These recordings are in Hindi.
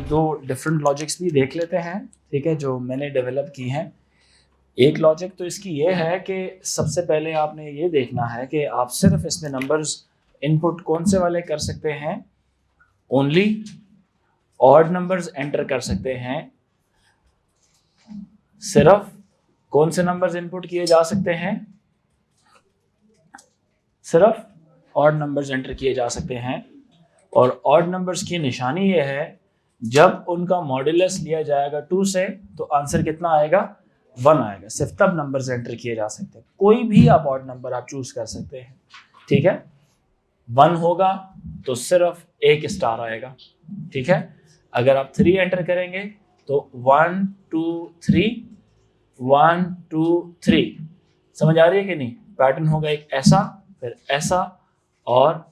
एक दो डिफरेंट लॉजिक्स भी देख लेते हैं, ठीक है, जो मैंने डेवलप की हैं। एक लॉजिक तो इसकी ये है कि सबसे पहले आपने ये देखना है कि आप सिर्फ इसमें नंबर्स इनपुट कौन से वाले कर सकते हैं, ओनली ऑड नंबर्स एंटर कर सकते हैं। सिर्फ कौन से नंबर्स इनपुट किए जा सकते हैं, सिर्फ ऑड नंबर्स एंटर किए जा सकते हैं। और ऑड नंबर्स की निशानी ये है, जब उनका मॉड्यूलस लिया जाएगा 2 से तो आंसर कितना आएगा, 1 आएगा। सिर्फ तब नंबर्स एंटर किए जा सकते हैं। कोई भी आप ऑड नंबर आप चूज कर सकते हैं, ठीक है। 1 होगा तो सिर्फ एक स्टार आएगा, ठीक है। अगर आप 3 एंटर करेंगे तो 1 2 3 1 2 3, समझ आ रही है कि नहीं। पैटर्न होगा एक ऐसा, फिर ऐसा और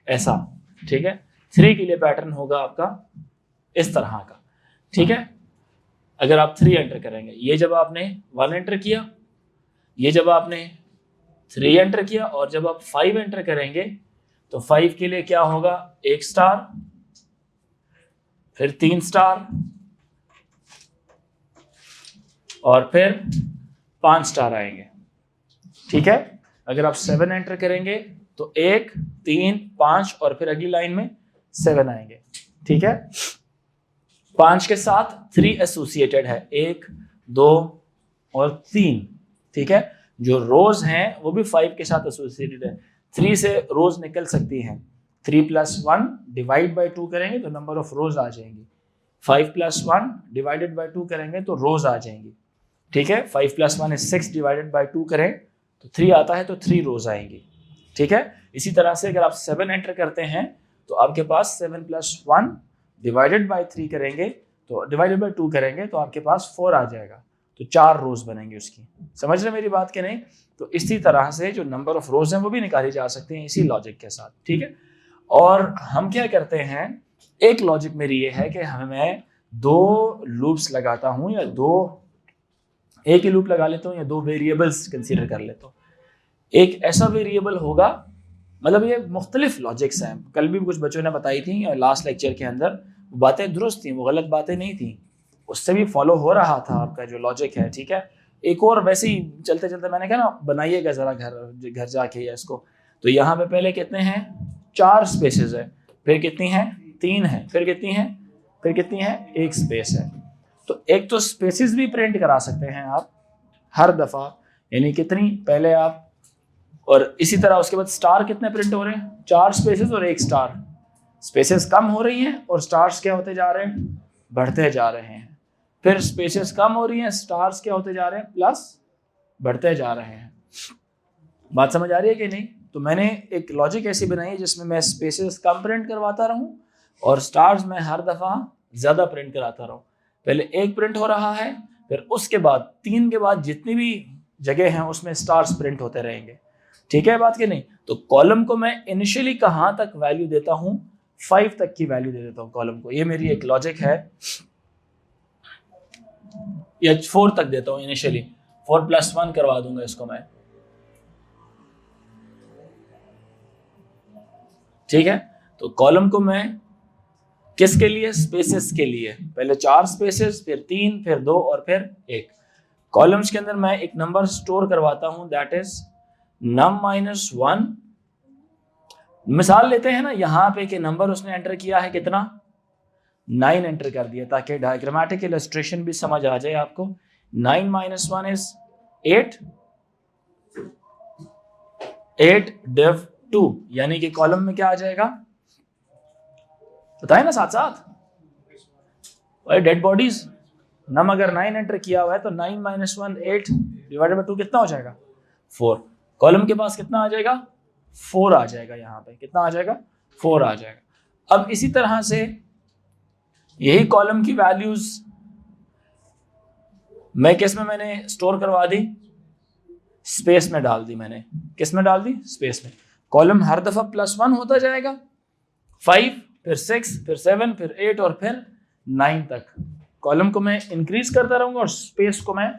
ऐसा, ठीक है। 3 के लिए पैटर्न होगा आपका इस तरह का, ठीक है। अगर आप 3 एंटर करेंगे, ये जब आपने 1 एंटर किया, ये जब आपने 3 एंटर किया, और जब आप 5 एंटर करेंगे तो 5 के लिए क्या होगा, 1 स्टार, फिर 3 स्टार और फिर 5 स्टार आएंगे, ठीक है। अगर आप 7 एंटर करेंगे तो 1 3 5 और फिर अगली लाइन में 7 आएंगे, ठीक है। 5 के साथ 3 एसोसिएटेड है, 1 2 और 3, ठीक है। जो रोज हैं वो भी 5 के साथ एसोसिएटेड है। 3 से रोज निकल सकती हैं। 3 + 1 डिवाइड बाई 2 करेंगे तो नंबर ऑफ रोज आ जाएंगी। 5 + 1 डिवाइडेड बाई 2 करेंगे तो रोज आ जाएंगी, ठीक है। 5 + 1 is 6 डिवाइडेड बाई 2 करें तो 3 आता है, तो 3 रोज आएंगी, ठीक है। इसी तरह से अगर आप 7 एंटर करते हैं तो आपके पास 7 + 1 डिवाइडेड बाई 3 करेंगे तो डिवाइडेड बाई 2 करेंगे तो आपके पास 4 आ जाएगा, तो 4 रोज बनेंगे उसकी। समझ रहे मेरी बात के नहीं। तो इसी तरह से जो नंबर ऑफ रोज हैं वो भी निकाली जा सकती हैं इसी लॉजिक के साथ, ठीक है। और हम क्या करते हैं, एक लॉजिक मेरी ये है कि मैं 2 लूप्स लगाता हूं, या एक ही लूप लगा लेता हूं, या 2 वेरिएबल्स कंसीडर कर लेता हूं। एक ऐसा वेरिएबल होगा, मतलब ये मुख्तलिफ लॉजिक्स हैं, कल भी कुछ बच्चों ने बताई थी और लास्ट लेक्चर के अंदर बातें दुरुस्त थी, वो गलत बातें नहीं थी, उससे भी फॉलो हो रहा था आपका जो लॉजिक है, ठीक है। एक और वैसे ही चलते चलते मैंने कहा ना, बनाइएगा जरा घर जाके या इसको। तो यहाँ पे पहले कितने हैं, 4 स्पेसेस है, फिर कितनी है, 3 है, फिर कितनी है, फिर कितनी है, 1 स्पेस है। तो एक तो स्पेसेस भी प्रिंट करा सकते हैं आप हर दफा, यानी कितनी, पहले आप, और इसी तरह उसके बाद स्टार कितने प्रिंट हो रहे हैं, 4 स्पेसेस और 1 स्टार। स्पेसेस कम हो रही हैं और स्टार्स क्या होते जा रहे हैं, बढ़ते जा रहे हैं। फिर स्पेसेस कम हो रही हैं, स्टार्स क्या होते जा रहे हैं, प्लस बढ़ते जा रहे हैं। बात समझ आ रही है कि नहीं। तो मैंने एक लॉजिक ऐसी बनाई है जिसमें मैं स्पेसेस कम प्रिंट करवाता रहूं और स्टार्स में हर दफा ज्यादा प्रिंट कराता रहूं। पहले 1 प्रिंट हो रहा है, फिर उसके बाद 3 के बाद जितनी भी जगह हैं उसमें स्टार्स प्रिंट होते रहेंगे, ठीक है बात कि नहीं। तो कॉलम को मैं इनिशियली कहां तक वैल्यू देता हूं, 5 तक की वैल्यू दे देता हूं कॉलम को। ये मेरी एक लॉजिक है, या 4 तक देता हूं इनिशियली, 4 + 1 करवा दूंगा इसको मैं, ठीक है। तो कॉलम को मैं किसके लिए, स्पेसेस के लिए, पहले 4 स्पेसेस, फिर 3, फिर 2 और फिर 1। कॉलम्स के अंदर मैं एक नंबर स्टोर करवाता हूं, दैट इज num-1। मिसाल लेते हैं ना, यहां पे कि नंबर उसने एंटर किया है कितना, 9 एंटर कर दिया, ताकि डायग्रामेटिक इलस्ट्रेशन भी समझ आ जाए आपको। 9 - 1 is 8, 8 div 2, यानी कि कॉलम में क्या आ जाएगा, बताए ना साथ साथ, डेड बॉडीज। नम अगर 9 एंटर किया हुआ है तो 9 - 1 8 डिवाइडेड बाई 2 कितना हो जाएगा, 4। कॉलम के पास कितना आ जाएगा, 4 आ जाएगा। यहाँ पे कितना आ जाएगा, 4 आ जाएगा। अब इसी तरह से यही कॉलम की वैल्यूज मैं किस में मैंने स्टोर करवा दी, स्पेस में डाल दी मैंने। किस में डाल दी, स्पेस में। कॉलम हर दफा +1 होता जाएगा, 5 फिर 6 फिर 7 फिर 8 और फिर 9 तक। कॉलम को मैं इंक्रीज करता रहूंगा और स्पेस को मैं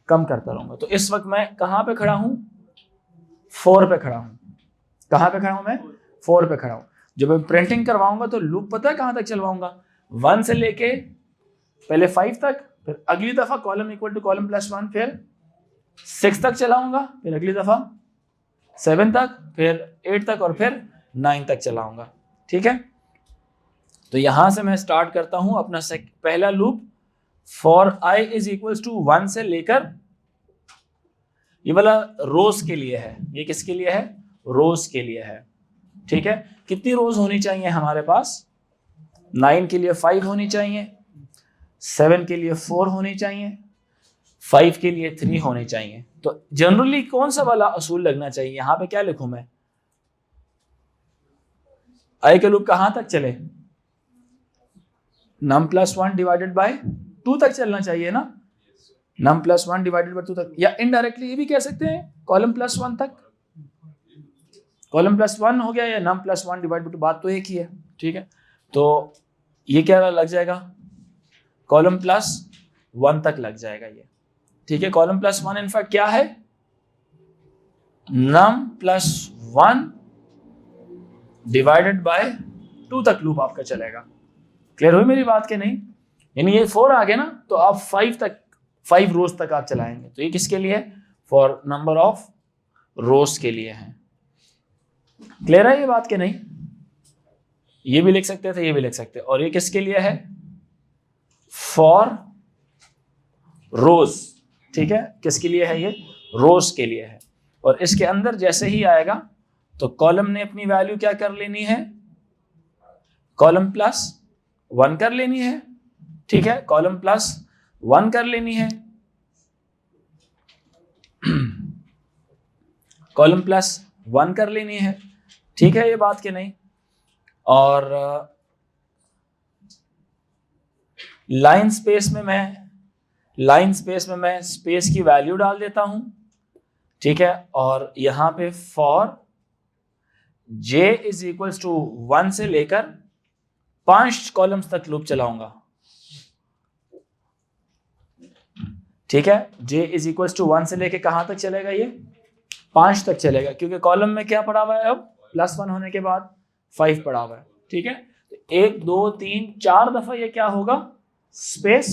कम करता रहूंगा। तो इस वक्त मैं कहां पे खड़ा हूं, 4 पे खड़ा हूं। कहां पे खड़ा हूं मैं, 4 पे खड़ा हूं। जब मैं प्रिंटिंग करवाऊंगा तो लूप पता है कहां तक चलवाऊंगा, 1 से लेके पहले 5 तक, फिर अगली दफा column equal to column plus 1, फिर 6 तक चलाऊंगा, फिर अगली दफा 7 तक, फिर 8 तक और फिर 9 तक चलाऊंगा। ठीक है, तो यहां से मैं स्टार्ट करता हूं अपना पहला loop for i is equals to 1 से लेकर, ये वाला रोज के लिए है, ये किसके लिए है? रोज के लिए है। ठीक है, कितनी रोज होनी चाहिए हमारे पास? 9 के लिए 5 होनी चाहिए, 7 के लिए 4 होनी चाहिए, 5 के लिए 3 होने चाहिए। तो जनरली कौन सा वाला असूल लगना चाहिए? यहां पे क्या लिखूं मैं? आई का लूप कहां तक चले? नम प्लस 1 डिवाइडेड बाय 2 तक चलना चाहिए ना, नम प्लस 1 डिवाइडेड बाय 2 तक, या इनडायरेक्टली ये भी कह सकते हैं कॉलम प्लस 1 तक। कॉलम प्लस 1 हो गया या नम प्लस 1 डिवाइडेड बाय 2, बात तो एक ही है। ठीक है, तो ये क्या लग जाएगा? कॉलम प्लस 1 तक लग जाएगा ये। ठीक है, कॉलम प्लस 1 इनफैक्ट क्या है? नम प्लस 1 डिवाइडेड बाय 2 तक लूप आपका चलेगा। क्लियर हुई मेरी बात के नहीं? यानी ये 4 आ गया ना, तो आप 5 रोज तक आप चलाएंगे। तो ये किसके लिए है? फॉर नंबर ऑफ रोज के लिए है। क्लियर है ये बात के नहीं? ये भी लिख सकते थे, ये भी लिख सकते। और ये किसके लिए है? फॉर रोज। ठीक है, किसके लिए है? ये रोज के लिए है। और इसके अंदर जैसे ही आएगा तो कॉलम ने अपनी वैल्यू क्या कर लेनी है? कॉलम प्लस 1 कर लेनी है। ठीक है, कॉलम प्लस 1 कर लेनी है, कॉलम प्लस 1 कर लेनी है। ठीक है, ये बात के नहीं? और लाइन स्पेस में मैं स्पेस की वैल्यू डाल देता हूं। ठीक है, और यहां पे for j is equals to 1 से लेकर 5 कॉलम्स तक लूप चलाऊंगा। ठीक है, j इज इक्वल्स टू 1 से लेके कहां तक चलेगा? ये 5 तक चलेगा, क्योंकि कॉलम में क्या पड़ा हुआ है? अब प्लस 1 होने के बाद 5 पड़ा हुआ है। ठीक है, तो 1 2 3 4 दफा ये क्या होगा? स्पेस,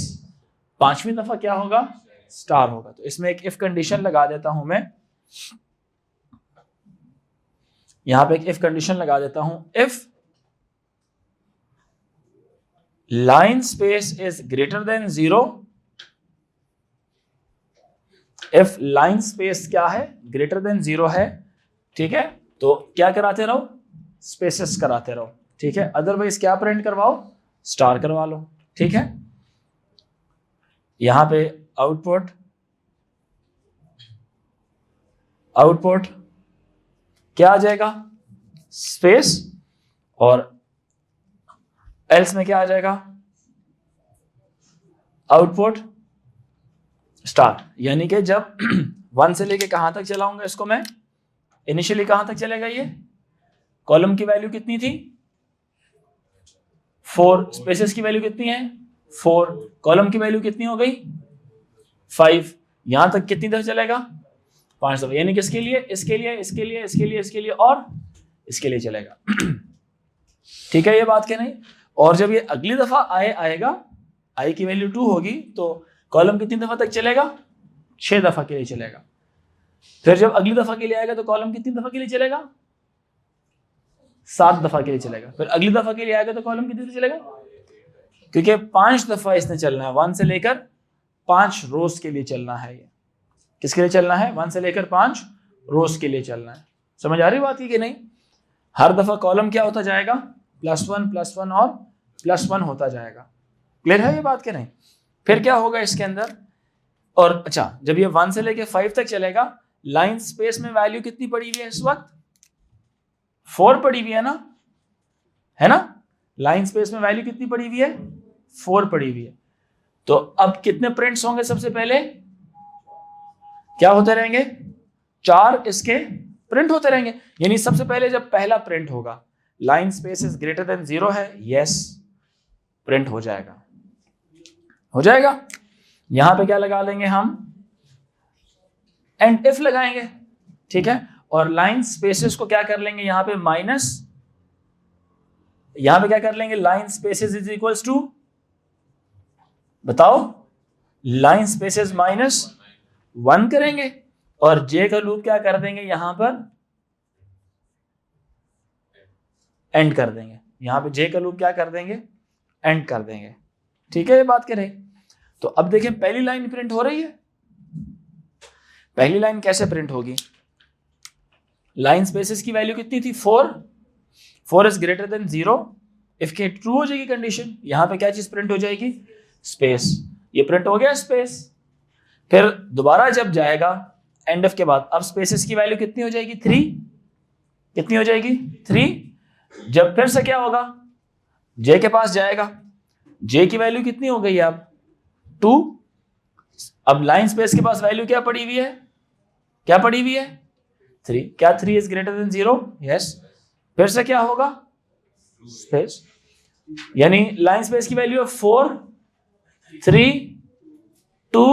5वीं दफा क्या होगा? स्टार होगा। तो इसमें एक इफ कंडीशन लगा देता हूं मैं, यहां पे एक इफ कंडीशन लगा देता हूं। If line space is greater than 0, if line space क्या है? ग्रेटर देन 0 है। ठीक है, तो क्या कराते रहो? स्पेसेस कराते रहो। ठीक है, अदरवाइज क्या प्रिंट करवाओ? स्टार करवा लो। ठीक है, यहां पे आउटपुट क्या आ जाएगा? स्पेस, और एल्स में क्या आ जाएगा? Output star. यानी कि जब 1 से लेके कहां तक चलाऊंगा इसको मैं? इनिशियली कहां तक चलेगा ये? कॉलम की वैल्यू कितनी थी? 4, स्पेसेस की वैल्यू कितनी है? 4, कॉलम की वैल्यू कितनी हो गई? 5। यहां तक कितनी दफा चलेगा? 5 दफा। यानी किसके लिए? इसके लिए, इसके लिए, इसके लिए, इसके लिए और इसके लिए चलेगा। ठीक है, ये बात क्या नहीं? और जब ये अगली दफा आएगा, आई की वैल्यू 2 होगी, तो कॉलम कितनी दफा तक चलेगा? 6 दफा के लिए चलेगा। फिर जब अगली दफा के लिए आएगा तो कॉलम कितनी दफा के लिए चलेगा? 7 दफा के लिए चलेगा। फिर अगली दफा के लिए आएगा तो कॉलम कितनी दफा चलेगा? क्योंकि 5 दफा इसने चलना है, 1 से लेकर 5 रोज के लिए चलना है। ये किसके लिए चलना है? 1 से लेकर 5 रोज के लिए चलना है। समझ आ रही बात की कि नहीं? हर दफा कॉलम क्या होता जाएगा? +1 और +1 होता जाएगा। क्लियर है ये बात के नहीं? फिर क्या होगा इसके अंदर? और अच्छा, जब ये 1 से लेकर 5 तक चलेगा, लाइन स्पेस में वैल्यू कितनी पड़ी हुई है इस वक्त? 4 पड़ी हुई है ना, है ना? लाइन स्पेस में वैल्यू कितनी पड़ी हुई है? 4 पड़ी हुई है। तो अब कितने प्रिंट्स होंगे? सबसे पहले क्या होते रहेंगे? 4 इसके प्रिंट होते रहेंगे। यानी सबसे पहले जब पहला प्रिंट होगा, line space is greater than 0 है, यस, प्रिंट हो जाएगा। यहां पे क्या लगा लेंगे हम? एंड इफ लगाएंगे। ठीक है, और लाइन स्पेसेस को क्या कर लेंगे? यहां पे यहां पे क्या कर लेंगे, line spaces is equals to, बताओ, लाइन स्पेसेस माइनस 1 करेंगे और जे का लूप क्या कर देंगे, यहां पर एंड कर देंगे। यहां पे जे का लूप क्या कर देंगे, एंड कर देंगे। ठीक है, ये बात करें तो अब देखें पहली लाइन प्रिंट हो रही है। पहली लाइन कैसे प्रिंट होगी, लाइन स्पेसेस की वैल्यू कितनी थी, 4 इज ग्रेटर देन 0 इफ के ट्रू हो जाएगी कंडीशन। यहां पे क्या चीज प्रिंट हो जाएगी, स्पेस। ये प्रिंट हो गया स्पेस। फिर दोबारा जब जाएगा एंड ऑफ के बाद, अब स्पेसेस की वैल्यू कितनी हो जाएगी, 3। कितनी हो जाएगी, 3। जब फिर से क्या होगा, जे के पास जाएगा, जे की वैल्यू कितनी हो गई अब, 2। अब लाइन स्पेस के पास वैल्यू क्या पड़ी हुई है, क्या पड़ी हुई है, 3। क्या 3 इज ग्रेटर देन 0, यस। फिर से क्या होगा, स्पेस, यानी लाइन स्पेस की वैल्यू है 4, 3, 2,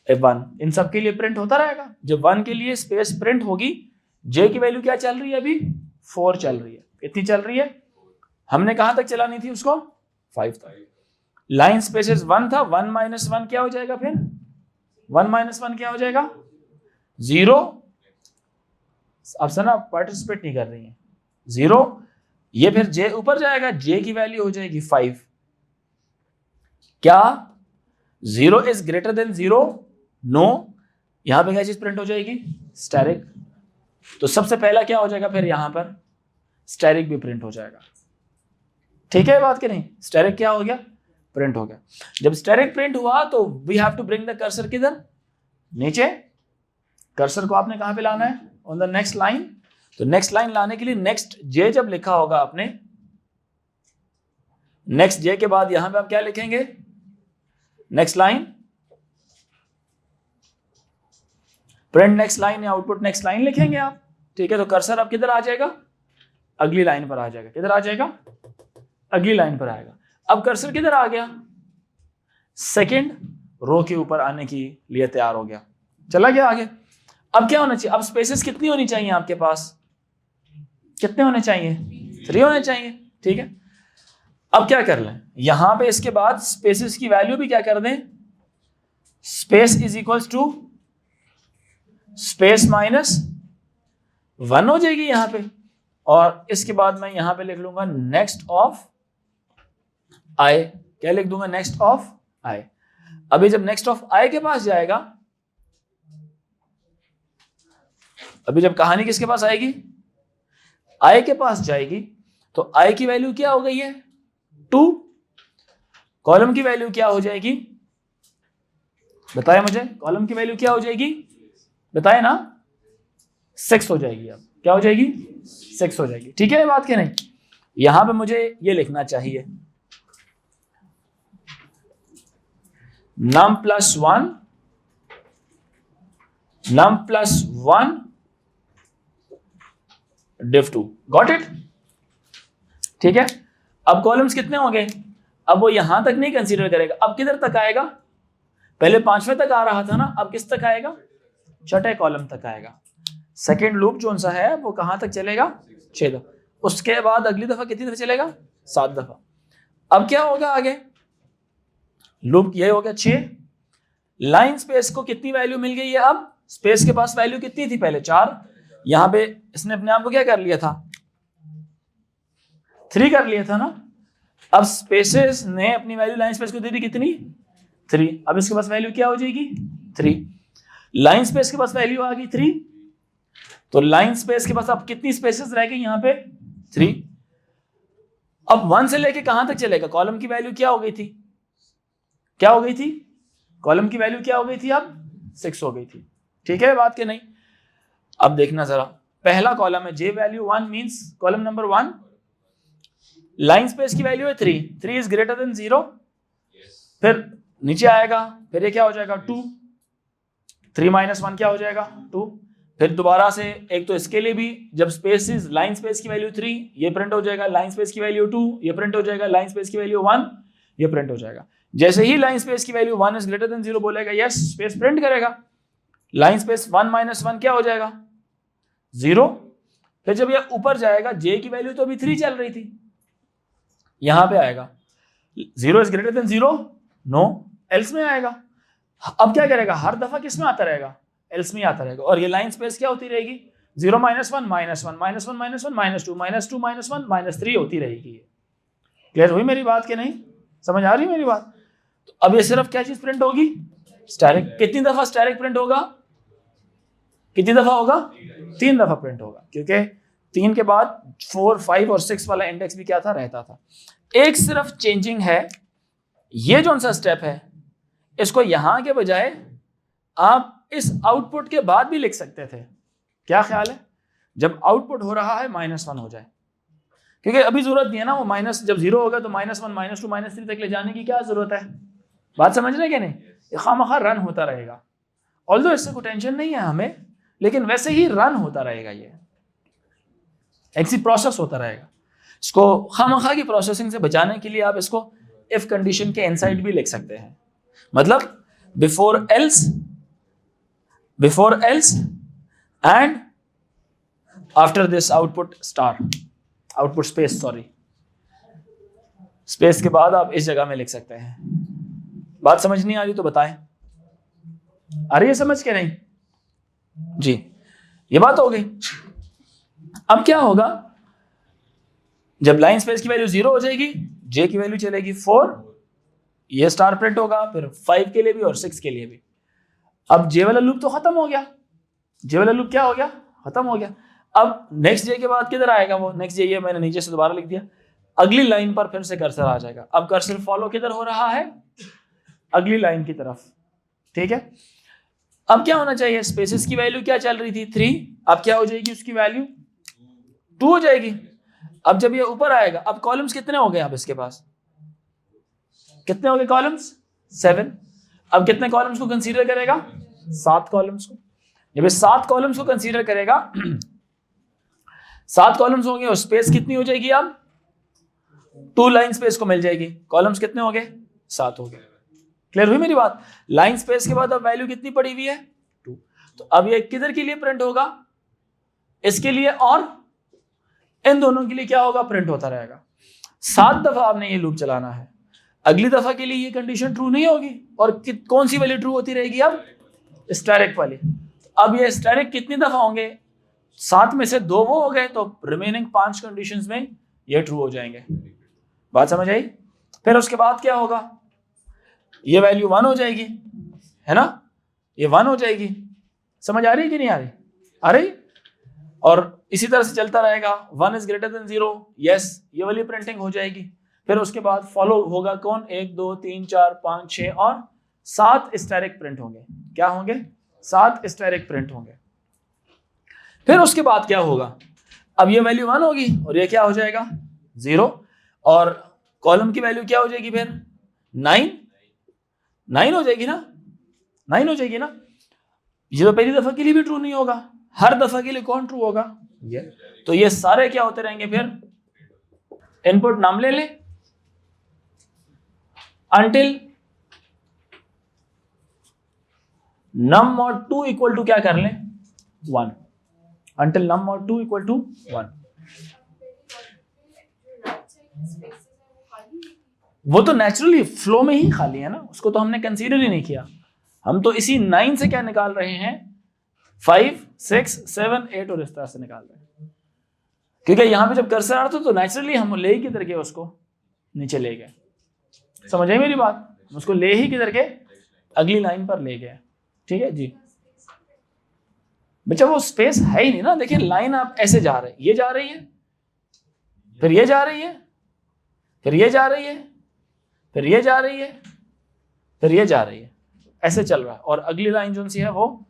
1। इन सब के लिए प्रिंट होता रहेगा। जब 1 के लिए स्पेस प्रिंट होगी, जे की वैल्यू क्या चल रही है अभी, 4 चल रही है। कितनी चल रही है, हमने कहां तक चलानी थी उसको, 5 तक। लाइन स्पेसेस 1 था, 1 माइनस 1 क्या हो जाएगा, फिर 1 माइनस 1 क्या हो जाएगा, 0। अब सना पार्टिसिपेट नहीं कर रही है, 0। ये फिर जे ऊपर जाएगा, जे की वैल्यू हो जाएगी 5। क्या 0 इज ग्रेटर देन 0, नो। यहां पे क्या चीज प्रिंट हो जाएगी, स्टैरिक। तो सबसे पहला क्या हो जाएगा, फिर यहां पर स्टैरिक भी प्रिंट हो जाएगा। ठीक है बात कि नहीं, स्टैरिक क्या हो गया, प्रिंट हो गया। जब स्टैरिक प्रिंट हुआ तो we have to bring the cursor किधर, नीचे। कर्सर को आपने कहां पे लाना है, ऑन द नेक्स्ट लाइन। तो नेक्स्ट लाइन लाने के लिए नेक्स्ट जे जब लिखा होगा आपने, नेक्स्ट जे के बाद यहां पे आप क्या लिखेंगे, next line, print next line या आउटपुट नेक्स्ट लाइन लिखेंगे आप। ठीक है, तो कर्सर अब किधर आ जाएगा, अगली लाइन पर आ जाएगा। किधर आ जाएगा, अगली लाइन पर आएगा। अब कर्सर किधर आ गया, सेकंड रो के ऊपर आने के लिए तैयार हो गया, चला गया आगे। अब क्या होना चाहिए, अब स्पेसेस कितनी होनी चाहिए आपके पास, कितने होने चाहिए, 3 होने चाहिए। ठीक है, अब क्या कर लें, यहां पे इसके बाद स्पेसेस की वैल्यू भी क्या कर दें, space is equals to space minus 1 हो जाएगी यहां पे। और इसके बाद मैं यहां पे लिख लूंगा नेक्स्ट ऑफ आई। क्या लिख दूंगा, नेक्स्ट ऑफ आई। अभी जब नेक्स्ट ऑफ आई के पास जाएगा, अभी जब कहानी किसके पास आएगी, आई के पास जाएगी, तो आई की वैल्यू क्या हो गई है, 2। कॉलम की वैल्यू क्या हो जाएगी, बताए मुझे, कॉलम की वैल्यू क्या हो जाएगी, बताए ना, 6 हो जाएगी। अब क्या हो जाएगी, 6 हो जाएगी। ठीक है बात क्या नहीं, यहां पे मुझे ये लिखना चाहिए, num plus 1, num plus 1 div 2, got it. ठीक है, अब कॉलम्स कितने हो गए, अब वो यहां तक नहीं कंसीडर करेगा, अब किधर तक आएगा, पहले 5वें तक आ रहा था ना, अब किस तक आएगा, छठे कॉलम तक आएगा। सेकेंड लूप जो सा है वो कहां तक चलेगा, 6 दफा। उसके बाद अगली दफा कितनी दफा चलेगा, 7 दफा। अब क्या होगा आगे, लूप ये हो गया 6। लाइन स्पेस को कितनी वैल्यू मिल गई है, अब स्पेस के पास वैल्यू कितनी थी पहले, 4। यहां पे इसने अपने आप को क्या कर लिया था, 3 कर लिया था ना। अब स्पेसेस ने अपनी वैल्यू लाइन स्पेस को दे दी कितनी, 3। अब इसके पास वैल्यू क्या हो जाएगी, 3। लाइन स्पेस के पास वैल्यू आ गई 3, तो लाइन स्पेस के पास अब कितनी स्पेसेस रह गई यहां पे, 3। अब 1 से लेके कहां तक चलेगा, कॉलम की वैल्यू क्या हो गई थी, क्या हो गई थी, कॉलम की वैल्यू क्या हो गई थी, अब 6 हो गई थी। ठीक है बात के नहीं। अब देखना जरा, पहला कॉलम है J value 1 means column number 1, line space की वैल्यू है 3 इज ग्रेटर देन 0। फिर नीचे आएगा, फिर ये क्या हो जाएगा 2, 3 माइनस 1 क्या हो जाएगा 2। फिर दोबारा से एक तो इसके लिए भी जब स्पेस लाइन स्पेस की वैल्यू 3 ये प्रिंट हो जाएगा, लाइन स्पेस की वैल्यू 2 ये प्रिंट हो जाएगा, लाइन स्पेस की वैल्यू 1 ये प्रिंट हो जाएगा। जैसे ही लाइन स्पेस की वैल्यू 1 इज ग्रेटर देन 0 बोलेगा, यस स्पेस प्रिंट करेगा। लाइन स्पेस 1 माइनस 1 क्या हो जाएगा 0। फिर जब ये ऊपर जाएगा, जे की वैल्यू तो अभी 3 चल रही थी, यहां पे आएगा 0 is greater than 0, no, else में आएगा। अब क्या करेगा, हर दफा किस में आता रहेगा, एल्स में आता रहेगा। और ये लाइन स्पेस क्या होती रहेगी, 0 -1 -1 -1 -1 -1 -2 -2 -1 -3 होती रहेगी। क्लियर हुई मेरी बात कि नहीं, समझ आ रही है मेरी बात? तो अब ये सिर्फ क्या चीज प्रिंट होगी, स्टैटिक। कितनी दफा स्टैटिक प्रिंट होगा, कितनी दफा होगा, 3 दफा प्रिंट होगा, क्योंकि 3 के बाद 4, 5 और 6 वाला इंडेक्स भी क्या था, रहता था। एक सिर्फ चेंजिंग है, ये जो सा स्टेप है इसको यहां के बजाय आप इस आउटपुट के बाद भी लिख सकते थे। क्या ख्याल है, जब आउटपुट हो रहा है -1 हो जाए, क्योंकि अभी जरूरत नहीं है ना, वो माइनस जब 0 होगा तो -1 -2 -3 तक ले जाने की क्या जरूरत है, बात समझ रहे हैं कि नहीं? ये खामखा रन होता रहेगा, ऑल्दो इससे कोई टेंशन नहीं है हमें, लेकिन वैसे ही रन होता रहेगा, ये ऐसी प्रोसेस होता रहेगा। इसको खामखा की प्रोसेसिंग से बचाने के लिए आप इसको इफ कंडीशन के इनसाइड भी लिख सकते हैं, मतलब before else and after this output space, sorry, space के बाद आप इस जगह में लिख सकते हैं। बात समझ नहीं आ रही तो बताएं, आ रही है समझ के नहीं जी? ये बात हो गई। अब क्या होगा, जब लाइन स्पेस की वैल्यू 0 हो जाएगी, जे की वैल्यू चलेगी 4, ये स्टार प्रिंट होगा, फिर 5 के लिए भी और 6 के लिए भी। अब जे वाला लूप तो खत्म हो गया, जे वाला लूप क्या हो गया, खत्म हो गया। अब नेक्स्ट जे के बाद किधर आएगा, वो नेक्स्ट जे, ये मैंने नीचे से दोबारा लिख दिया, अगली लाइन पर फिर से कर्सर आ जाएगा। अब कर्सर फॉलो किधर हो रहा है, अगली लाइन की तरफ, ठीक है। अब क्या होना चाहिए, स्पेसेस की वैल्यू क्या चल रही थी 3, अब क्या हो जाएगी, उसकी वैल्यू 2 हो जाएगी। अब जब ये ऊपर आएगा, अब कॉलम्स कितने हो गए, अब इसके पास कितने हो गए कॉलम्स, 7। अब कितने कॉलम्स को कंसीडर करेगा, 7 कॉलम्स को। जब ये 7 कॉलम्स को कंसीडर करेगा, 7 कॉलम्स होंगे और स्पेस कितनी हो जाएगी, अब 2 लाइन स्पेस को मिल जाएगी। कॉलम्स कितने हो गए, 7 हो गए। क्लियर हुई मेरी बात? लाइन स्पेस के बाद अब वैल्यू कितनी पड़ी हुई है, 2। तो अब ये किधर के लिए प्रिंट होगा, इसके लिए और इन दोनों के लिए क्या होगा, प्रिंट होता रहेगा। 7 दफा आपने ये लूप चलाना है, अगली दफा के लिए ये कंडीशन ट्रू नहीं होगी, और कौन सी वैल्यू ट्रू होती रहेगी, अब स्टैटिक वाली। अब ये स्टैटिक कितनी दफा होंगे, 7 में से 2 वो हो गए, तो रिमेनिंग 5 कंडीशंस में ये ट्रू हो जाएंगे। बात समझ आई? फिर उसके बाद क्या होगा, ये वैल्यू 1 हो जाएगी, है ना, ये 1 हो जाएगी। समझ आ रही है कि नहीं आ रही, आ रही? और इसी तरह से चलता रहेगा, 1 इज ग्रेटर देन 0, यस, ये वाली प्रिंटिंग हो जाएगी। फिर उसके बाद फॉलो होगा कौन, 1 2 3 4 5 6 और 7 स्टैटिक प्रिंट होंगे। क्या होंगे, 7 स्टैटिक प्रिंट होंगे। फिर उसके बाद क्या होगा, अब ये वैल्यू 1 होगी और ये क्या हो जाएगा, 0, और कॉलम की वैल्यू क्या हो जाएगी, फिर 9 हो जाएगी ना, 9 हो जाएगी ना। ये तो पहली दफा के लिए भी ट्रू नहीं होगा, हर दफा के लिए कौन ट्रू होगा, ये। तो ये सारे क्या होते रहेंगे, फिर इनपुट नाम ले ले, until num mod 2 equal to क्या कर लें, 1, until num mod 2 equal to 1। वो तो नेचुरली फ्लो में ही खाली है ना, उसको तो हमने कंसीडर ही नहीं किया। हम तो इसी 9 से क्या निकाल रहे हैं, 5 6 7 8 और इस तरह से निकाल रहे हैं, क्योंकि यहां पे जब कर्सर आ रहा था तो नेचुरली हम ले ही किधर गए, उसको नीचे ले गए। समझ आई मेरी बात, उसको ले ही किधर के, अगली लाइन पर ले गए। ठीक है जी बच्चा, वो स्पेस है ही नहीं ना। देखिए लाइन आप ऐसे जा रहे हैं, ये जा रही है, फिर ये जा रही है, फिर ये जा रही है, फिर ये जा रही है, फिर ये जा रही है, ऐसे चल रहा है। और अगली लाइन जो सी है वो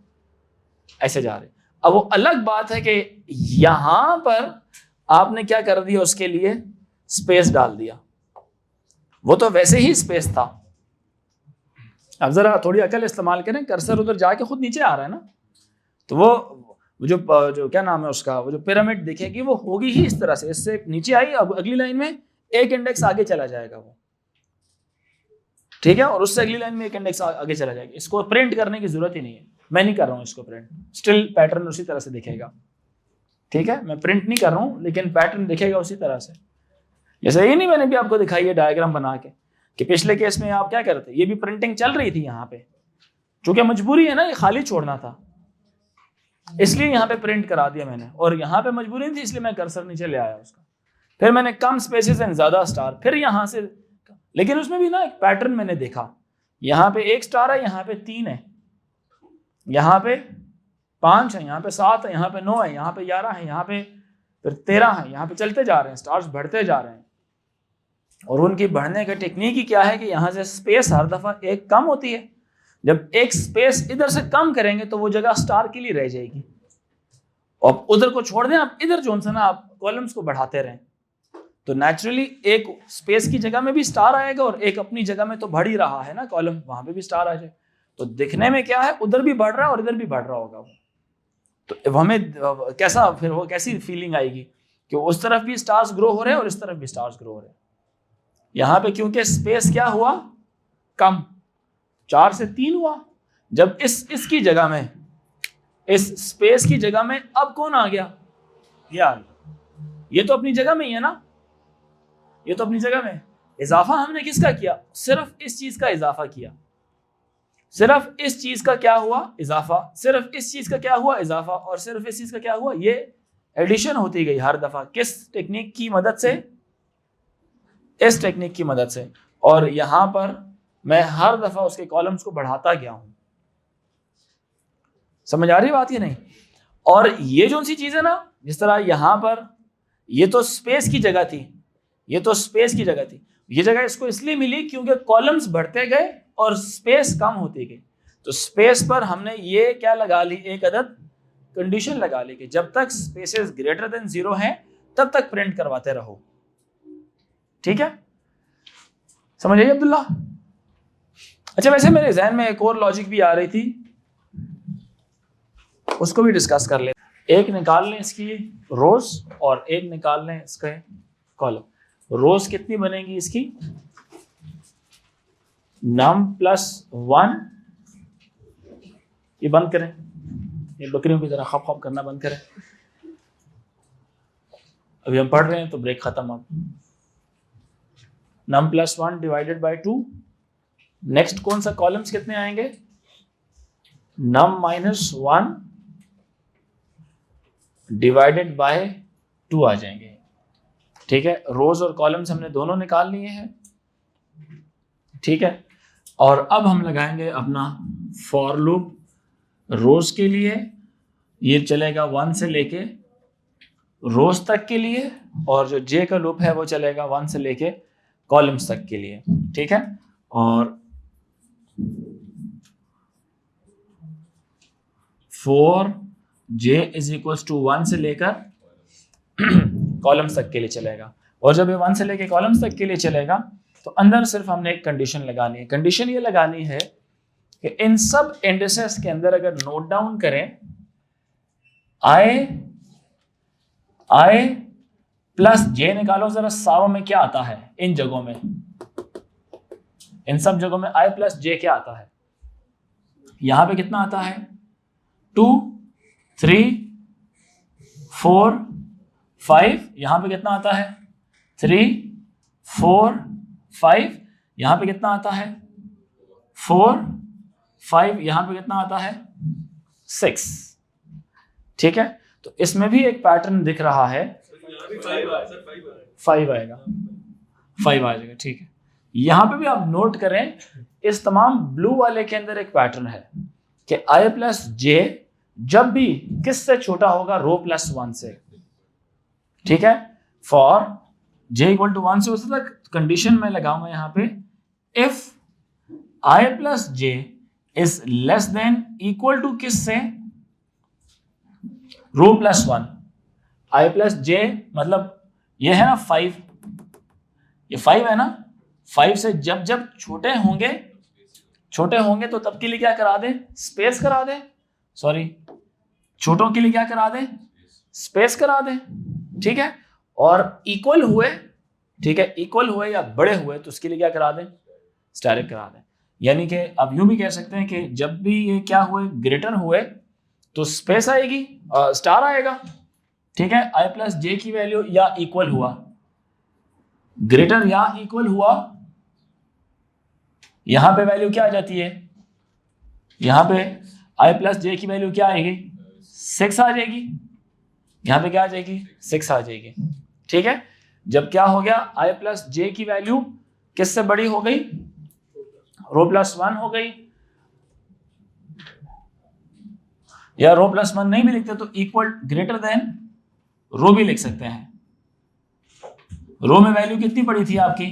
ऐसे जा रही है। अब वो अलग बात है कि यहां पर आपने क्या कर दिया, उसके लिए स्पेस डाल दिया, वो तो वैसे ही स्पेस था। अब जरा थोड़ी अकल इस्तेमाल करें, कर्सर उधर जाके खुद नीचे आ रहा है ना, तो वो जो क्या नाम है उसका, वो जो पिरामिड दिखेगी वो होगी ही इस तरह से, इससे नीचे आई, अब अगली लाइन में एक इंडेक्स आगे चला जाएगा वो, ठीक है, और उससे अगली लाइन में एक इंडेक्स आगे चला जाएगा। इसको प्रिंट करने की जरूरत ही नहीं है, मैं नहीं कर रहा हूं इसको प्रिंट, स्टिल पैटर्न उसी तरह से दिखेगा। ठीक है, मैं प्रिंट नहीं कर रहा हूं, लेकिन पैटर्न दिखेगा उसी तरह से। जैसे ये नहीं मैंने भी आपको दिखाई है डायग्राम बना के कि पिछले केस में आप क्या कर रहे थे, ये भी प्रिंटिंग चल रही थी यहाँ पे, चूंकि मजबूरी है ना, ये खाली छोड़ना था इसलिए यहाँ पे प्रिंट करा दिया मैंने, और यहाँ पे मजबूरी नहीं थी इसलिए मैं कर्सर नीचे ले आया उसका। फिर मैंने कम स्पेसेस एंड ज्यादा स्टार, फिर यहाँ से, लेकिन उसमें भी ना एक पैटर्न मैंने देखा, यहाँ पे 1 स्टार है, यहाँ पे 3 है, यहाँ पे 5 है, यहाँ पे 7 है, यहाँ पे 9 है, यहाँ पे 11 है, यहाँ पे फिर 13 है, यहाँ पे चलते जा रहे हैं, स्टार्स बढ़ते जा रहे हैं। और उनकी बढ़ने का टेक्निक ही क्या है कि यहाँ से स्पेस हर दफा एक कम होती है, जब एक स्पेस इधर से कम करेंगे तो वो जगह स्टार के लिए रह जाएगी, और उधर को छोड़ दें आप, इधर जो सा ना आप कॉलम्स को बढ़ाते रहें, तो नेचुरली एक स्पेस की जगह में भी स्टार आएगा और एक अपनी जगह में तो बढ़ ही रहा है ना कॉलम, वहां पे भी स्टार आ जाए, तो दिखने में क्या है उधर भी बढ़ रहा है और इधर भी बढ़ रहा होगा वो, तो हमें कैसा फिर वो कैसी फीलिंग आएगी कि उस तरफ भी स्टार्स ग्रो हो रहे हैं और इस तरफ भी स्टार्स ग्रो हो रहे हैं। यहाँ पे क्योंकि स्पेस क्या हुआ कम, 4 से 3 हुआ, जब इसकी जगह में, इस स्पेस की जगह में अब कौन आ गया, ये आ गया, ये तो अपनी जगह में ही है ना, ये तो अपनी जगह में। इजाफा हमने किसका किया, सिर्फ इस चीज का इजाफा किया, सिर्फ इस चीज का क्या हुआ इजाफा, सिर्फ इस चीज का क्या हुआ इजाफा, और सिर्फ इस चीज का क्या हुआ, ये एडिशन होती गई हर दफा, किस टेक्निक की मदद से, इस टेक्निक की मदद से, और यहां पर मैं हर दफा उसके कॉलम्स को बढ़ाता गया हूं। समझ आ रही बात ये नहीं। और ये जो सी चीज है ना, जिस तरह यहां पर ये तो स्पेस की जगह थी, ये तो स्पेस की जगह थी, ये जगह इसको इसलिए मिली क्योंकि कॉलम्स बढ़ते गए और स्पेस कम होती गई, तो स्पेस पर हमने ये क्या लगा ली, एक अदद कंडीशन लगा ली कि जब तक स्पेसेस ग्रेटर देन 0 हैं तब तक प्रिंट करवाते रहो। ठीक है, समझ आइए अब्दुल्ला। अच्छा, वैसे मेरे जहन में एक और लॉजिक भी आ रही थी, उसको भी डिस्कस कर ले। एक निकाल लें इसकी रोज और एक निकाल लें इसके कॉलम। रोज कितनी बनेगी इसकी, num + 1, ये बंद करें, ये बकरियों की तरह खप खप करना बंद करें, अभी हम पढ़ रहे हैं तो ब्रेक खत्म। अब num + 1 / 2, नेक्स्ट कौन सा कॉलम्स कितने आएंगे, num - 1 / 2 आ जाएंगे। ठीक है, रोज और कॉलम्स हमने दोनों निकाल लिए हैं। ठीक है, और अब हम लगाएंगे अपना फॉर लूप रोज के लिए, ये चलेगा 1 से लेके रोज तक के लिए, और जो जे का लूप है वो चलेगा 1 से लेके कॉलम्स तक के लिए। ठीक है, और फॉर j = 1 से लेकर कॉलम्स तक के लिए चलेगा, और जब ये 1 से लेकर कॉलम्स तक के लिए चलेगा तो अंदर सिर्फ हमने एक कंडीशन लगानी है। कंडीशन ये लगानी है कि इन सब इंडिसेस के अंदर अगर नोट डाउन करें i + j निकालो जरा, सारों में क्या आता है इन जगहों में, इन सब जगहों में i + j क्या आता है, यहां पे कितना आता है 2 3 4 5, यहां पे कितना आता है 3 4 5, यहां पे कितना आता है 4 5, यहां पे कितना आता है 6। ठीक है, तो इसमें भी एक पैटर्न दिख रहा है, 5 आएगा, 5 आ जाएगा। ठीक है, यहां पे भी आप नोट करें, इस तमाम ब्लू वाले के अंदर एक पैटर्न है कि i + j जब भी किससे छोटा होगा, रो + 1 से। ठीक है, फॉर j = 1 से उससे तक कंडीशन में लगाऊंगा यहां पे, if i + j is less than equal to किससे, रो + 1। i + j मतलब ये है ना 5, ये 5 है ना, 5 से जब जब छोटे होंगे तो तब के लिए क्या करा दे, स्पेस करा दे, सॉरी छोटों के लिए क्या करा दे, स्पेस करा दे। ठीक है, और इक्वल हुए, ठीक है, इक्वल हुए या बड़े हुए तो उसके लिए क्या करा दें, स्टैरिक करा दें। यानी कि अब यूं भी कह सकते हैं कि जब भी ये क्या हुए, ग्रेटर हुए तो स्पेस आएगी, स्टार आएगा। ठीक है, i + j की वैल्यू या इक्वल हुआ, ग्रेटर या इक्वल हुआ, यहां पे वैल्यू क्या आ जाती है, यहां पे i प्लस जे की वैल्यू क्या आएगी, 6 आ जाएगी, यहां पे क्या आ जाएगी, 6 आ जाएगी। ठीक है, जब क्या हो गया, i प्लस जे की वैल्यू किससे बड़ी हो गई, रो प्लस 1 हो गई, या रो प्लस 1 नहीं भी लिखते तो इक्वल ग्रेटर देन रो भी लिख सकते हैं। रो में वैल्यू कितनी पड़ी थी आपकी,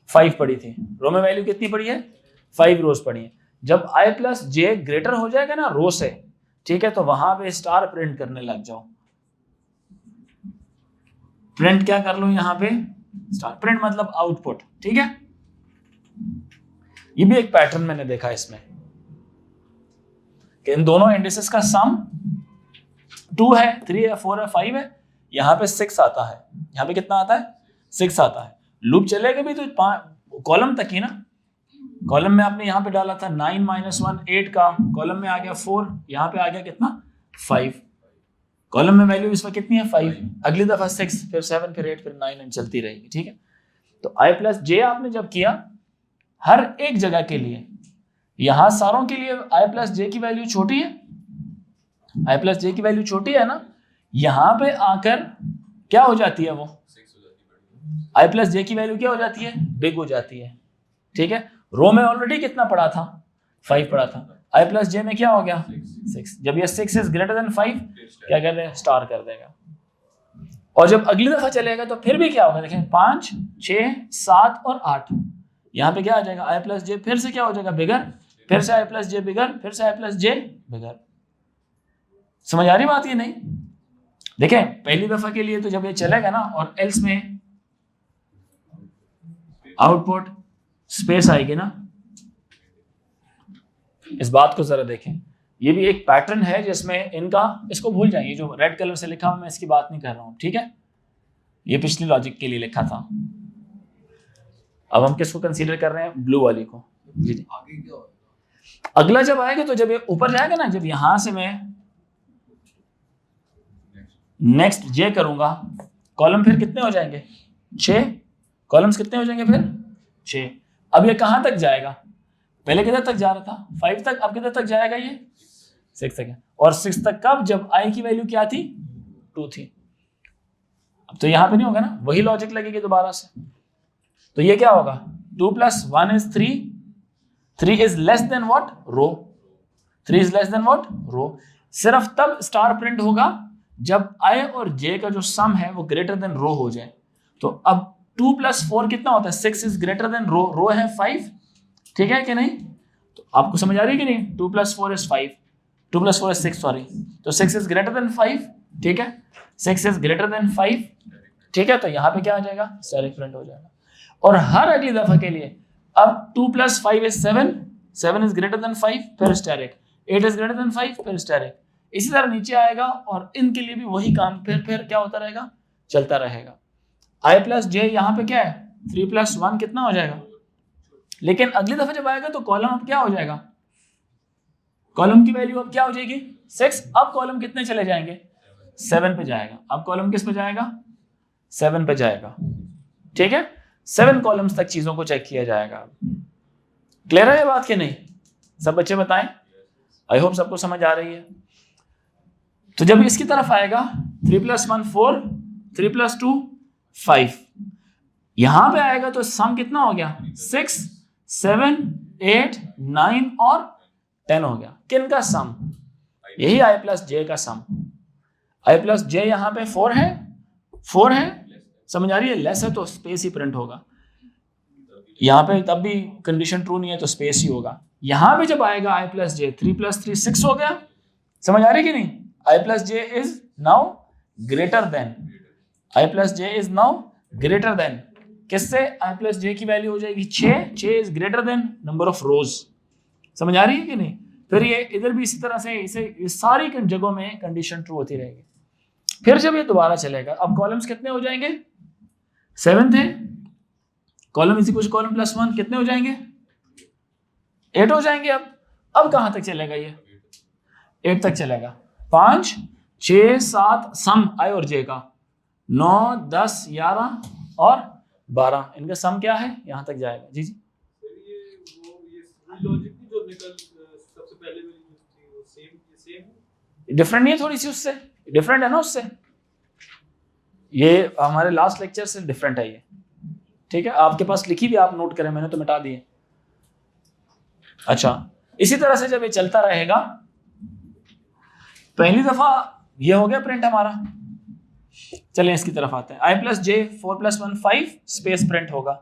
5 पड़ी थी, रो में वैल्यू कितनी पड़ी है, 5 रोज पड़ी है। जब i प्लस जे ग्रेटर हो जाएगा ना रो से, ठीक है, तो वहां पे स्टार प्रिंट करने लग जाओ। प्रिंट क्या कर लो यहां पे, स्टार प्रिंट मतलब आउटपुट। ठीक है, ये भी एक पैटर्न मैंने देखा इसमें कि इन दोनों इंडिसेस का सम 2 है, 3 है, 4 है, 5 है, यहां पे 6 आता है, यहां पे कितना आता है, 6 आता है। लूप चलेगा भी तो कॉलम तक ही ना, कॉलम में आपने यहां पे डाला था 9 माइनस 1 8 का, कॉलम में आ गया 4, यहां पे आ गया कितना 5, कॉलम में वैल्यू इस वक्त कितनी है 5, अगली दफा 6, फिर 7, फिर 8, फिर 9 एंड चलती रहेगी। ठीक है, तो i प्लस जे आपने जब किया हर एक जगह के लिए, यहां सारों के लिए i प्लस जे की वैल्यू छोटी है, i प्लस जे की वैल्यू छोटी है ना, यहां पे आकर क्या हो जाती है, वो i प्लस जे की वैल्यू क्या हो जाती है, बिग हो जाती है। ठीक है, रो में ऑलरेडी कितना पड़ा था, 5 पड़ा था, i प्लस जे में क्या हो गया 6, जब ये 6 इज ग्रेटर देन 5 क्या कर देगा, स्टार कर देगा। और जब अगली दफा चलेगा तो फिर भी क्या होगा, देखें 5 6 7 और 8, यहाँ पे क्या आ जाएगा, i प्लस जे फिर से क्या हो जाएगा बिगर, फिर से i प्लस जे बिगर, फिर से i प्लस जे बिगर। समझ आ रही बात, ये नहीं देखें पहली दफा के लिए तो जब ये चलेगा ना, और एल्स में आउटपुट स्पेस आएगी ना, इस बात को जरा देखें, ये भी एक पैटर्न है जिसमें इनका, इसको भूल जाइए, जो रेड कलर से लिखा हुआ मैं इसकी बात नहीं कर रहा हूं। ठीक है, ये पिछली लॉजिक के लिए लिखा था, अब हम किसको कंसीडर कर रहे हैं, ब्लू वाली को। जी, अगला जब आएगा तो जब ये ऊपर जाएगा ना, जब यहां से मैं नेक्स्ट जे करूंगा, कॉलम फिर कितने हो जाएंगे, 6 कॉलम्स कितने हो जाएंगे फिर 6। अब ये कहां तक जाएगा, पहले किधर तक जा रहा था 5 तक, अब किधर तक जाएगा ये 6 तक है, और 6 तक कब, जब i की वैल्यू क्या थी 2 थी। अब तो यहां पे नहीं होगा ना, वही लॉजिक लगेगी दोबारा से, तो ये क्या होगा 2 plus 1 is 3, 3 is less than what, row, 3 is less than what, row. सिर्फ तब स्टार प्रिंट होगा जब i और j का जो सम है वो ग्रेटर देन रो हो जाए। तो अब 2 प्लस 4 कितना होता है, 6 इज ग्रेटर देन रो, रो है 5, ठीक है कि नहीं, तो आपको समझ आ रही है कि नहीं, 2 plus 4 is 5, 2 plus 4 is 6 sorry, तो 6 इज ग्रेटर देन 5, ठीक है, 6 इज ग्रेटर देन 5, ठीक है, तो यहाँ पे क्या आ जाएगा, स्टेरिक प्रिंट हो जाएगा। और हर अगली दफा के लिए अब 2 plus 5 is 7, 7 is greater then 5, फिर स्टेरिक, 8 इज ग्रेटर देन 5, फिर स्टेरिक, इसी तरह नीचे आएगा, और इनके लिए भी वही काम फिर क्या होता रहेगा, चलता रहेगा। i प्लस जे यहाँ पे क्या है 3 प्लस 1 कितना हो जाएगा, लेकिन अगली दफा जब आएगा तो कॉलम अब क्या हो जाएगा, कॉलम की वैल्यू अब क्या हो जाएगी 6, अब कॉलम कितने चले जाएंगे 7 पे जाएगा, अब कॉलम किस पे जाएगा 7 पे जाएगा, ठीक है, 7 कॉलम्स तक चीजों को चेक किया जाएगा। क्लियर है ये बात कि नहीं, सब बच्चे बताएं, आई होप सबको समझ आ रही है। तो जब इसकी तरफ आएगा 3 प्लस 1 4, 3 प्लस 2 5, यहां पे आएगा तो सम कितना हो गया 6 7 8 9 और 10 हो गया। किन का सम, यही i प्लस जे का सम, i प्लस जे यहां पे 4 है, 4 है, समझ आ रही है, लेस है तो स्पेस ही प्रिंट होगा, यहां पे तब भी कंडीशन ट्रू नहीं है तो स्पेस ही होगा। यहां पे जब आएगा i प्लस जे 3 प्लस 3 6 हो गया, समझ आ रही है कि नहीं, i plus J is now greater than, i plus J is now greater than किससे, i प्लस जे की वैल्यू हो जाएगी 6, 6 is greater then number of रोज, समझ आ रही है कि नहीं। फिर ये इधर भी इसी तरह से इसे सारी जगहों में कंडीशन ट्रू होती रहेगी। फिर जब ये दोबारा चलेगा, अब कॉलम्स कितने हो जाएंगे 7 थे, कॉलम इसी कुछ कॉलम प्लस 1 कितने हो जाएंगे 8 हो जाएंगे। अब कहां तक चलेगा ये 8 तक चलेगा, 5 6 7 सम i और j का 9 10 11 और 12, इनका सम क्या है, यहाँ तक जाएगा। जी जी डिफरेंट नहीं है, थोड़ी सी उससे डिफरेंट है ना, उससे ये हमारे लास्ट लेक्चर से डिफरेंट है ये, ठीक है। आपके पास लिखी भी, आप नोट करें, मैंने तो मिटा दिए। अच्छा, इसी तरह से जब ये चलता रहेगा, पहली दफा ये हो गया प्रिंट हमारा। चलें इसकी तरफ आते हैं। i plus J 4 + 1 5 space print होगा।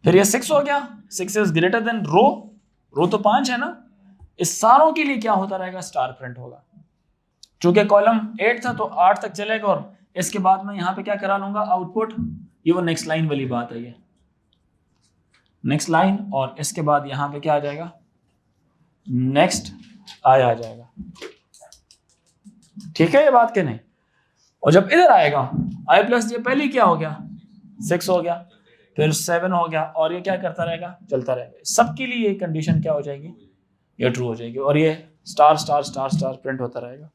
फिर ये 6 हो गया, 6 इज ग्रेटर देन रो, रो तो 5 है ना, इस सारों के लिए क्या होता रहेगा, स्टार प्रिंट होगा। चूंकि कॉलम 8 था तो 8 तक चलेगा, और इसके बाद मैं यहाँ पे क्या करा लूंगा, आउटपुट, ये वो नेक्स्ट लाइन वाली बात है, ये नेक्स्ट लाइन, और इसके बाद यहाँ पे क्या आ जाएगा, नेक्स्ट आ जाएगा। ठीक है ये बात के नहीं। और जब इधर आएगा i प्लस जे, पहले क्या हो गया, 6 हो गया, फिर 7 हो गया, और ये क्या करता रहेगा, चलता रहेगा। सबके लिए ये कंडीशन क्या हो जाएगी, ये ट्रू हो जाएगी, और ये star star star star print होता रहेगा।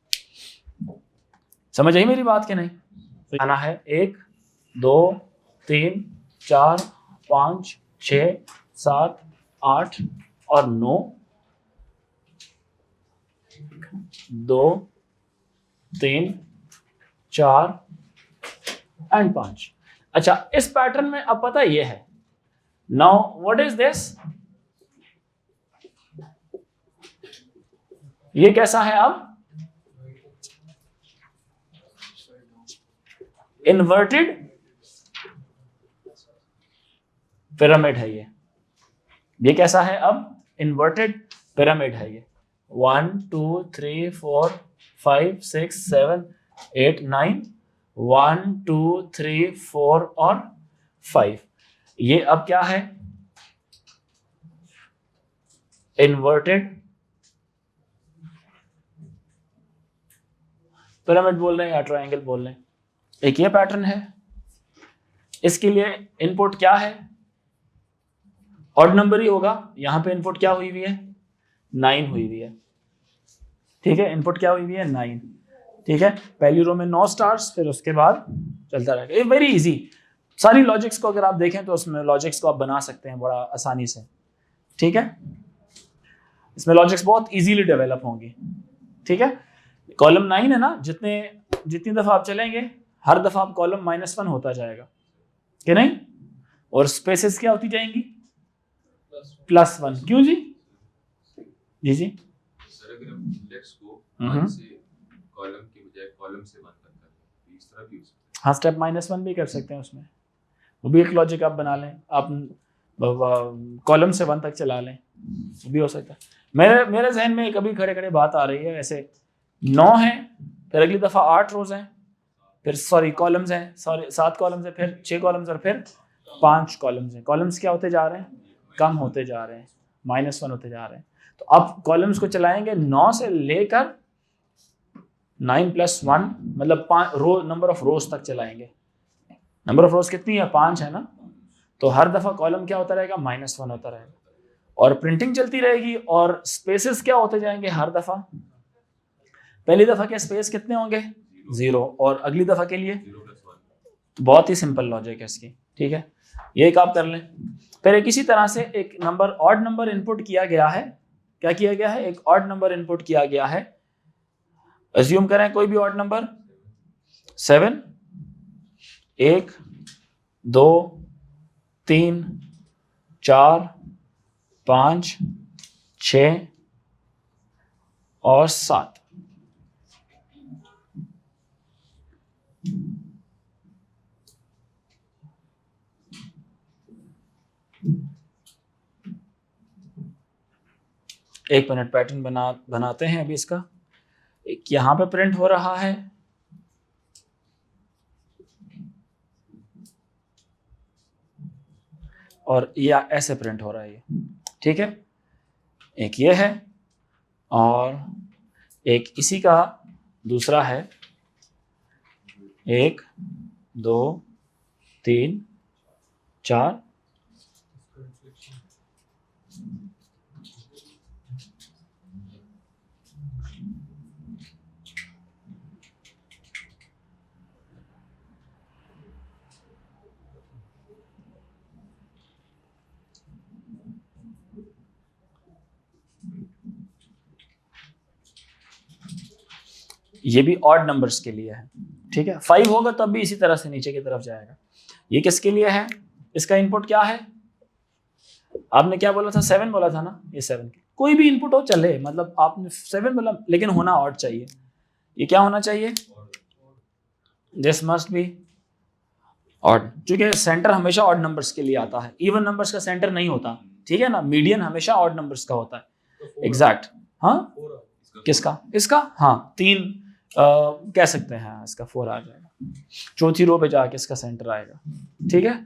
समझ आई मेरी बात के नहीं। तो आना है 1 2 3 4 5 6 7 8 और 9, 2 3 4 एंड 5। अच्छा, इस पैटर्न में अब पता ये है। नाउ व्हाट इज दिस, ये कैसा है, अब इन्वर्टेड पिरामिड है ये कैसा है, अब इन्वर्टेड पिरामिड है ये। 1 2 3 4 5 6 7 8 9, 1 2 3 4 और 5, ये अब क्या है, इन्वर्टेड पिरामिड बोल रहे हैं या ट्रायंगल बोल रहे हैं। एक ये पैटर्न है, इसके लिए इनपुट क्या है, ऑड नंबर ही होगा। यहां पे इनपुट क्या हुई हुई है, 9 हुई हुई है, ठीक है। इनपुट क्या हुई हुई है, 9, ठीक है। पहली रो में 9 स्टार्स, फिर उसके बाद चलता रहेगा। ये वेरी इजी, सारी लॉजिक्स को अगर आप देखें तो उसमें लॉजिक्स को आप बना सकते हैं बड़ा आसानी से, ठीक है। इसमें लॉजिक्स बहुत इजीली डेवलप होंगी, ठीक है। कॉलम 9 है ना, जितनी दफा आप चलेंगे हर दफा आप कॉलम -1 होता जाएगा, कि नहीं, और स्पेसेस क्या होती जाएंगी, +1। क्यों जी, जी जी सर, अगर हम इंडेक्स को 1 से कॉलम के बजाय कॉलम से 1 तक करें तो इस तरह भी हो सकता है। हाँ, स्टेप -1 भी कर सकते हैं उसमें, वो भी एक लॉजिक आप बना लें, आप कॉलम से 1 तक चला लें, वो भी हो सकता है। मेरे जहन में कभी खड़े खड़े बात आ रही है, ऐसे 9 है, फिर अगली दफ़ा 8 रोज हैं, फिर कॉलम्स हैं, 7 कॉलम्स हैं, फिर 6 कॉलम्स, और फिर 5 कॉलम्स हैं। कॉलम्स क्या होते जा रहे हैं, कम होते जा रहे हैं, -1 होते जा रहे हैं। तो अब कॉलम्स को चलाएंगे 9 से लेकर 9 + 1, मतलब 5 रो, नंबर ऑफ रोज तक चलाएंगे। नंबर ऑफ रोज कितनी है, 5 है ना, तो हर दफा कॉलम क्या होता रहेगा, -1 होता रहेगा, और प्रिंटिंग चलती रहेगी, और स्पेसेस क्या होते जाएंगे हर दफा। पहली दफा के स्पेस कितने होंगे, 0, और अगली दफा के लिए 0 + 1। बहुत ही सिंपल लॉजिक है इसकी, ठीक है। ये एक आप कर लें। फिर एक इसी तरह से एक नंबर, ऑड नंबर इनपुट किया गया है। क्या किया गया है, एक ऑड नंबर इनपुट किया गया है। अज्यूम करें कोई भी ऑड नंबर, 7, 1 2 3 4 5 6 और 7। एक मिनट, पैटर्न बनाते हैं अभी इसका। एक यहाँ पे प्रिंट हो रहा है, और या ऐसे प्रिंट हो रहा है ये, ठीक है। एक ये है, और एक इसी का दूसरा है, 1 2 3 4 ये भी ऑड नंबर्स के लिए है, ठीक है। 5 होगा तब भी इसी तरह से नीचे की तरफ जाएगा। ये किसके लिए है, इसका इनपुट क्या है, आपने क्या बोला था, 7 बोला था ना, ये 7 के कोई भी इनपुट हो चले, मतलब आपने 7 बोला लेकिन होना ऑड चाहिए। ये क्या होना चाहिए, दिस मस्ट बी ऑड, क्योंकि सेंटर हमेशा ऑड नंबर्स के लिए आता है, इवन नंबर्स का सेंटर नहीं होता, ठीक है ना, मीडियन हमेशा ऑड नंबर्स का होता है। एग्जैक्ट, हाँ किसका, इसका, हाँ 3 कह सकते हैं, हाँ, इसका 4 आ जाएगा, चौथी रो पे जाके इसका सेंटर आएगा, ठीक है।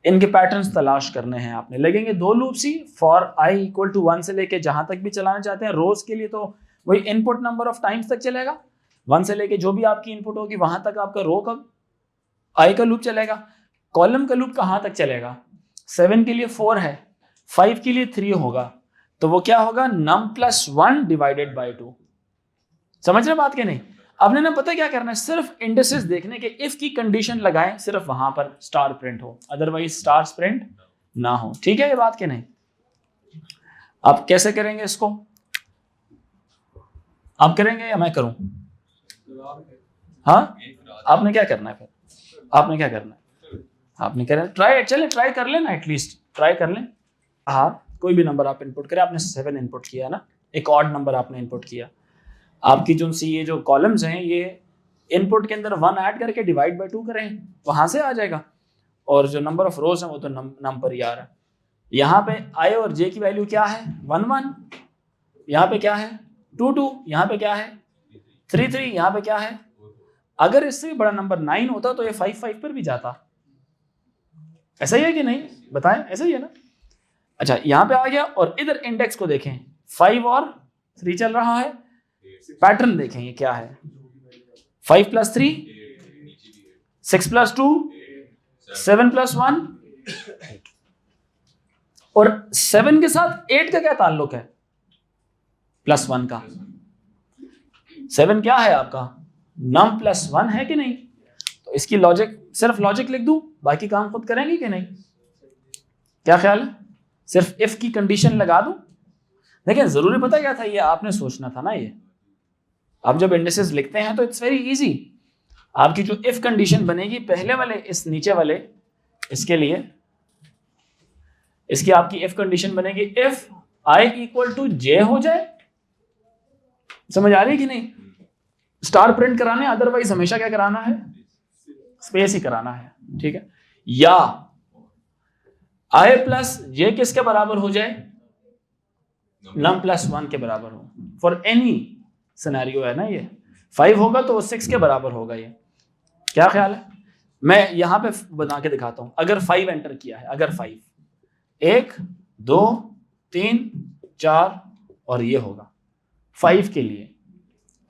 इनके पैटर्न्स तलाश करने हैं आपने, लगेंगे 2 लूप्स ही फॉर i इक्वल टू 1 से लेके जहां तक भी चलाना चाहते हैं। रोज के लिए तो वही इनपुट नंबर ऑफ टाइम्स तक चलेगा, 1 से लेके जो भी आपकी इनपुट होगी वहां तक आपका रो का i का लूप चलेगा। कॉलम का लूप कहां तक चलेगा, 7 के लिए 4 है, 5 के लिए 3 होगा, तो वो क्या होगा, num plus 1 डिवाइडेड बाई 2। समझ रहे बात के नहीं, आपने ना पता क्या करना है, सिर्फ इंडिसेस देखने के इफ की कंडीशन लगाएं, सिर्फ वहां पर स्टार प्रिंट हो, अदरवाइज स्टार प्रिंट ना हो, ठीक है, ये बात के नहीं। आप कैसे करेंगे इसको, आप करेंगे या मैं करूं, हाँ आपने क्या करना है, फिर आपने क्या करना है, आपने करें ट्राई, चले ट्राई कर लेना, एटलीस्ट ट्राई कर लें। हाँ कोई भी नंबर आप इनपुट करें, आपने 7 इनपुट किया ना, एक ऑड नंबर आपने इनपुट किया, आपकी जो सी ये जो कॉलम्स हैं ये इनपुट के अंदर 1 ऐड करके डिवाइड बाय 2 करें, वहां से आ जाएगा, और जो नंबर ऑफ रोज हैं वो तो नम पर ही आ रहा है। यहाँ पे i और j की वैल्यू क्या है, 1 1, यहाँ पे क्या है 2 2, यहाँ पे क्या है 3 3, यहाँ पे क्या है, अगर इससे भी बड़ा नंबर 9 होता तो ये 5 5 पर भी जाता, ऐसा ही है कि नहीं, बताएं, ऐसा ही है ना। अच्छा यहाँ पे आ गया, और इधर इंडेक्स को देखें, 5 और 3 चल रहा है, पैटर्न देखें ये क्या है, 5 + 3 6 + 2 7 + 1 8, और 7 के साथ 8 का क्या ताल्लुक है, +1 का, 7 क्या है आपका, num + 1 है कि नहीं, तो इसकी लॉजिक, सिर्फ लॉजिक लिख दूं, बाकी काम खुद करेंगे कि नहीं, क्या ख्याल है, सिर्फ इफ की कंडीशन लगा दूं। देखिए जरूरी पता क्या था, ये आपने सोचना था ना, ये आप जब इंडिसेस लिखते हैं तो इट्स वेरी इजी, आपकी जो इफ कंडीशन बनेगी पहले वाले इस नीचे वाले इसके लिए, इसकी आपकी इफ कंडीशन बनेगी इफ i = j हो जाए, समझ आ रही है कि नहीं, स्टार प्रिंट कराने, अदरवाइज हमेशा क्या कराना है, स्पेस ही कराना है, ठीक है, या i + j किसके बराबर हो जाए, num + 1 के बराबर हो, फॉर एनी सिनेरियो है ना, ये 5 होगा तो 6 के बराबर होगा, ये क्या ख्याल है। मैं यहां पे बना के दिखाता हूं, अगर 5 एंटर किया है, अगर 5 1 2 3 4 और ये होगा 5 के लिए,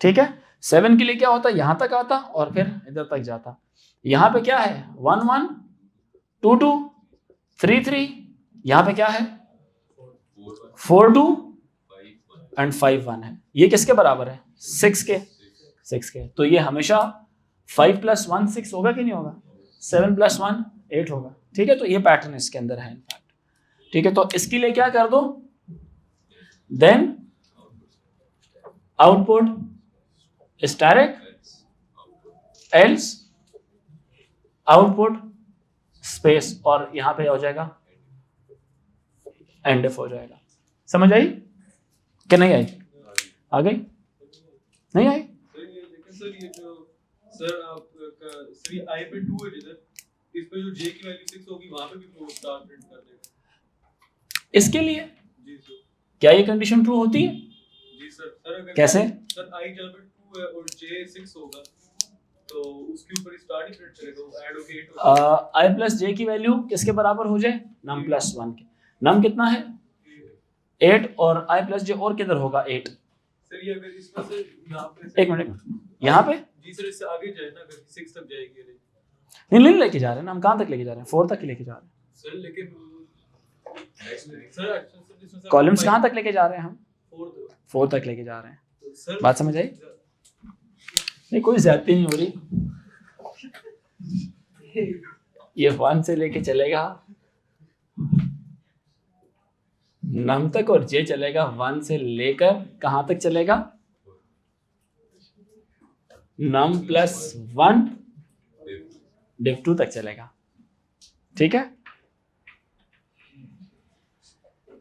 ठीक है, 7 के लिए क्या होता, यहां तक आता और फिर इधर तक जाता, यहां पे क्या है 1 1 2 2 3 3, यहां पे क्या है 4 2 एंड 5 1 है, ये किसके बराबर है, 6 के, 6 के, तो ये हमेशा 5 + 1 6 होगा कि नहीं होगा, 7 + 1 8 होगा, ठीक है, तो ये पैटर्न इसके अंदर है इनफैक्ट, ठीक है। तो इसके लिए क्या कर दो, then output static else output space, और यहां पे हो जाएगा एंड इफ हो जाएगा, समझ आई कि नहीं आई, आ गई, नहीं आई, सर ये जो सर आपका सर ये i पे 2 है इधर, इस पे जो j की वैल्यू 6 होगी वहां पे भी वो स्टार प्रिंट कर देगा इसके लिए जी सर, क्या ये कंडीशन ट्रू होती है, जी सर, सर अगर कैसे, सर i जहां पे 2 है और j 6 होगा तो उसके ऊपर स्टार ही प्रिंट करेगा, वो ऐड होके 8 होगा, i + j की वैल्यू किसके बराबर हो जाए, num + 1 के, num कितना है 8, और i + j और किधर होगा 8, सर ये अगर इसमें से यहां पे एक मिनट, यहाँ पे जी सर, इससे आगे जाए ना, अगर 6 तक जाएगी नहीं लेके जा रहे हैं ना, हम कहाँ तक लेके जा रहे हैं, 4 तक लेके जा रहे हैं, सर, लेकिन सर इसमें सर कॉलम्स कहाँ तक लेके जा रहे हैं हम, 4 4 तक लेके जा रहे हैं, तो सर बात समझ आई, नहीं कोई ज्यादती नहीं हो रही, ये 1 से लेके चलेगा नम तक और जे चलेगा 1 से लेकर कहां तक चलेगा, नम प्लस 1 div 2 तक चलेगा। ठीक है,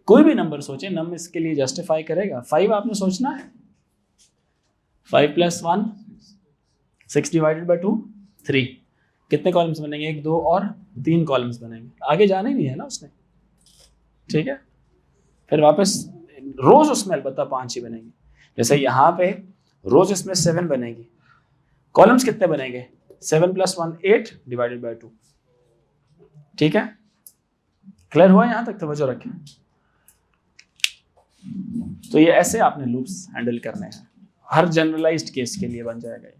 कोई भी नंबर सोचे, नम इसके लिए जस्टिफाई करेगा। 5 आपने सोचना है, 5 प्लस 1 6 डिवाइडेड बाई 2 3, कितने कॉलम्स बनेंगे, 1 2 और 3 कॉलम्स बनेंगे, आगे जाना ही नहीं है ना उसने। ठीक है, फिर वापस रोज उसमें अलबत्ता 5 ही बनेंगे। जैसे यहाँ पे रोज इसमें 7 बनेगी, कॉलम्स कितने बनेंगे, 7 प्लस 1 8 डिवाइडेड बाई 2। ठीक है, क्लियर हुआ यहाँ तक, तवज्जो रखें। तो ये ऐसे आपने लूप्स हैंडल करने हैं, हर जनरलाइज्ड केस के लिए बन जाएगा ये।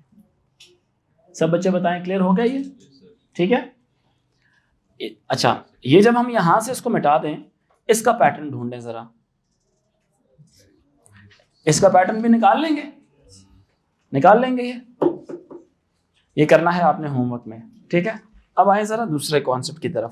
सब बच्चे बताएं, क्लियर हो गया ये? ठीक है, अच्छा ये जब हम यहां से इसको मिटा दें, इसका पैटर्न ढूंढें जरा, इसका पैटर्न भी निकाल लेंगे ये करना है आपने होमवर्क में। ठीक है, अब आए जरा दूसरे कॉन्सेप्ट की तरफ।